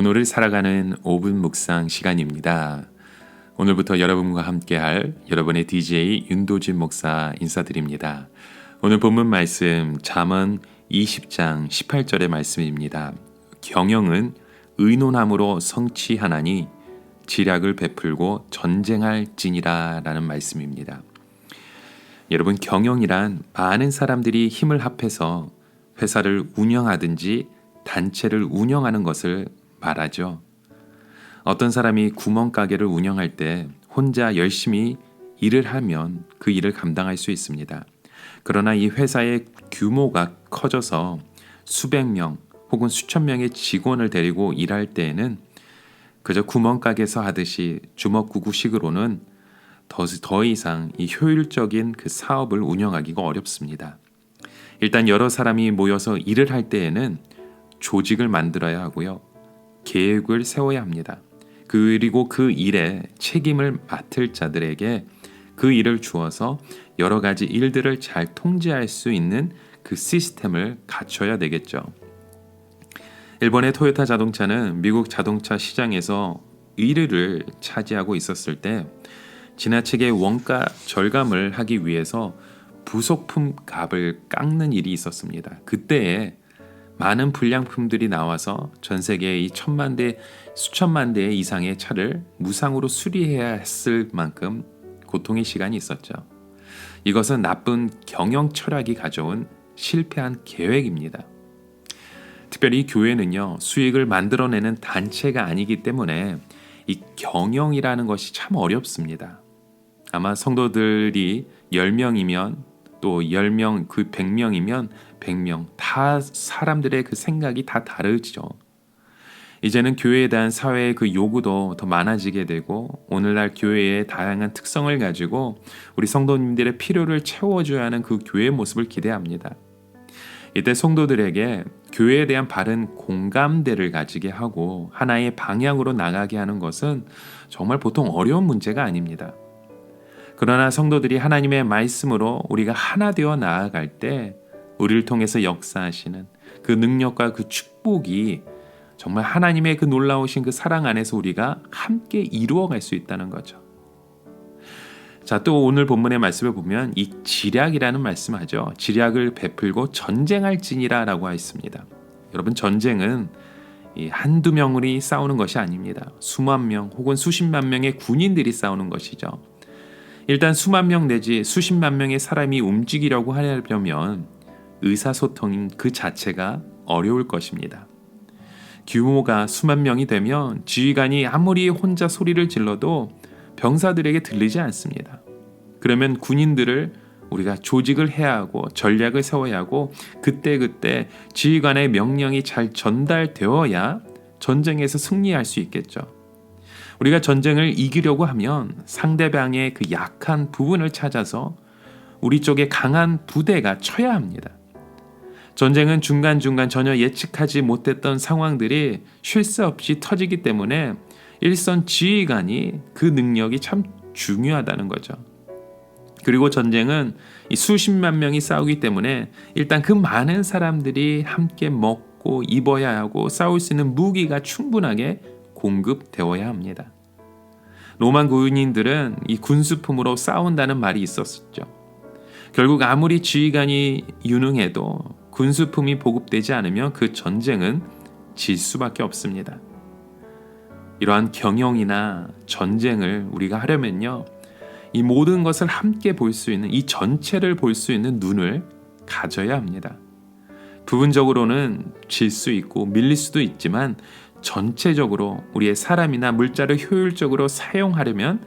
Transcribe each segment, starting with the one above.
오늘을 살아가는 5분 묵상 시간입니다. 오늘부터 여러분과 함께할 여러분의 DJ 윤도진 목사 인사드립니다. 오늘 본문 말씀 잠언 20장 18절의 말씀입니다. 경영은 의논함으로 성취하나니 지략을 베풀고 전쟁할지니라 라는 말씀입니다. 여러분, 경영이란 많은 사람들이 힘을 합해서 회사를 운영하든지 단체를 운영하는 것을 말하죠. 어떤 사람이 구멍가게를 운영할 때 혼자 열심히 일을 하면 그 일을 감당할 수 있습니다. 그러나 이 회사의 규모가 커져서 수백 명 혹은 수천 명의 직원을 데리고 일할 때에는 그저 구멍가게에서 하듯이 주먹구구식으로는 더 이상 이 효율적인 그 사업을 운영하기가 어렵습니다. 일단 여러 사람이 모여서 일을 할 때에는 조직을 만들어야 하고요. 계획을 세워야 합니다. 그리고 그 일에 책임을 맡을 자들에게 그 일을 주어서 여러 가지 일들을 잘 통제할 수 있는 그 시스템을 갖춰야 되겠죠. 일본의 토요타 자동차는 미국 자동차 시장에서 1위를 차지하고 있었을 때 지나치게 원가 절감을 하기 위해서 부속품 값을 깎는 일이 있었습니다. 그때에 많은 불량품들이 나와서 전 세계의 이 천만 대, 수천만 대 이상의 차를 무상으로 수리해야 했을 만큼 고통의 시간이 있었죠. 이것은 나쁜 경영 철학이 가져온 실패한 계획입니다. 특별히 교회는요, 수익을 만들어내는 단체가 아니기 때문에 이 경영이라는 것이 참 어렵습니다. 아마 성도들이 10명이면 또 10명, 그 100명이면 100명 다 사람들의 그 생각이 다 다르죠. 이제는 교회에 대한 사회의 그 요구도 더 많아지게 되고 오늘날 교회의 다양한 특성을 가지고 우리 성도님들의 필요를 채워줘야 하는 그 교회의 모습을 기대합니다. 이때 성도들에게 교회에 대한 바른 공감대를 가지게 하고 하나의 방향으로 나가게 하는 것은 정말 보통 어려운 문제가 아닙니다. 그러나 성도들이 하나님의 말씀으로 우리가 하나 되어 나아갈 때 우리를 통해서 역사하시는 그 능력과 그 축복이 정말 하나님의 그 놀라우신 그 사랑 안에서 우리가 함께 이루어갈 수 있다는 거죠. 자, 또 오늘 본문의 말씀을 보면 이 지략이라는 말씀하죠. 지략을 베풀고 전쟁할지니라 라고 했습니다. 여러분, 전쟁은 한두 명이 싸우는 것이 아닙니다. 수만 명 혹은 수십만 명의 군인들이 싸우는 것이죠. 일단 수만 명 내지 수십만 명의 사람이 움직이려고 하려면 의사소통인 그 자체가 어려울 것입니다. 규모가 수만 명이 되면 지휘관이 아무리 혼자 소리를 질러도 병사들에게 들리지 않습니다. 그러면 군인들을 우리가 조직을 해야 하고 전략을 세워야 하고 그때그때 지휘관의 명령이 잘 전달되어야 전쟁에서 승리할 수 있겠죠. 우리가 전쟁을 이기려고 하면 상대방의 그 약한 부분을 찾아서 우리 쪽에 강한 부대가 쳐야 합니다. 전쟁은 중간중간 전혀 예측하지 못했던 상황들이 쉴 새 없이 터지기 때문에 일선 지휘관이 그 능력이 참 중요하다는 거죠. 그리고 전쟁은 이 수십만 명이 싸우기 때문에 일단 그 많은 사람들이 함께 먹고 입어야 하고 싸울 수 있는 무기가 충분하게 공급되어야 합니다. 로마 군인들은 이 군수품으로 싸운다는 말이 있었죠. 결국 아무리 지휘관이 유능해도 군수품이 보급되지 않으면 그 전쟁은 질 수밖에 없습니다. 이러한 경영이나 전쟁을 우리가 하려면요, 이 모든 것을 함께 볼 수 있는, 이 전체를 볼 수 있는 눈을 가져야 합니다. 부분적으로는 질 수 있고 밀릴 수도 있지만 전체적으로 우리의 사람이나 물자를 효율적으로 사용하려면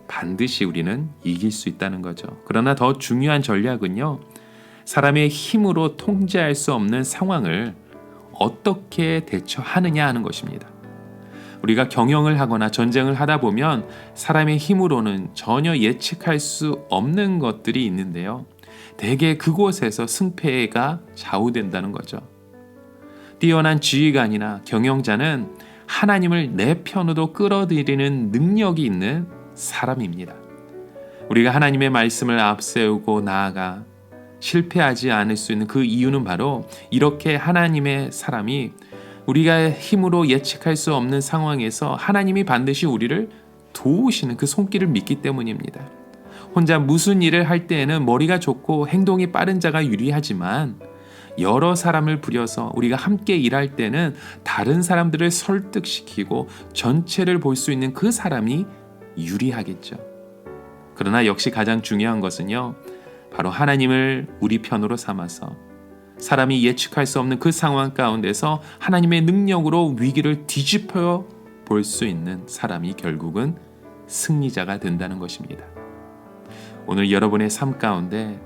반드시 우리는 이길 수 있다는 거죠. 그러나 더 중요한 전략은요, 사람의 힘으로 통제할 수 없는 상황을 어떻게 대처하느냐 하는 것입니다. 우리가 경영을 하거나 전쟁을 하다 보면 사람의 힘으로는 전혀 예측할 수 없는 것들이 있는데요. 대개 그곳에서 승패가 좌우된다는 거죠. 뛰어난 지휘관이나 경영자는 하나님을 내 편으로 끌어들이는 능력이 있는 사람입니다. 우리가 하나님의 말씀을 앞세우고 나아가 실패하지 않을 수 있는 그 이유는 바로 이렇게 하나님의 사람이 우리가 힘으로 예측할 수 없는 상황에서 하나님이 반드시 우리를 도우시는 그 손길을 믿기 때문입니다. 혼자 무슨 일을 할 때에는 머리가 좋고 행동이 빠른 자가 유리하지만 여러 사람을 부려서 우리가 함께 일할 때는 다른 사람들을 설득시키고 전체를 볼 수 있는 그 사람이 유리하겠죠. 그러나 역시 가장 중요한 것은요, 바로 하나님을 우리 편으로 삼아서 사람이 예측할 수 없는 그 상황 가운데서 하나님의 능력으로 위기를 뒤집어 볼 수 있는 사람이 결국은 승리자가 된다는 것입니다. 오늘 여러분의 삶 가운데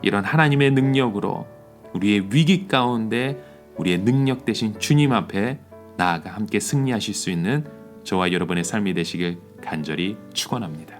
이런 하나님의 능력으로 우리의 위기 가운데 우리의 능력 대신 주님 앞에 나아가 함께 승리하실 수 있는 저와 여러분의 삶이 되시길 간절히 축원합니다.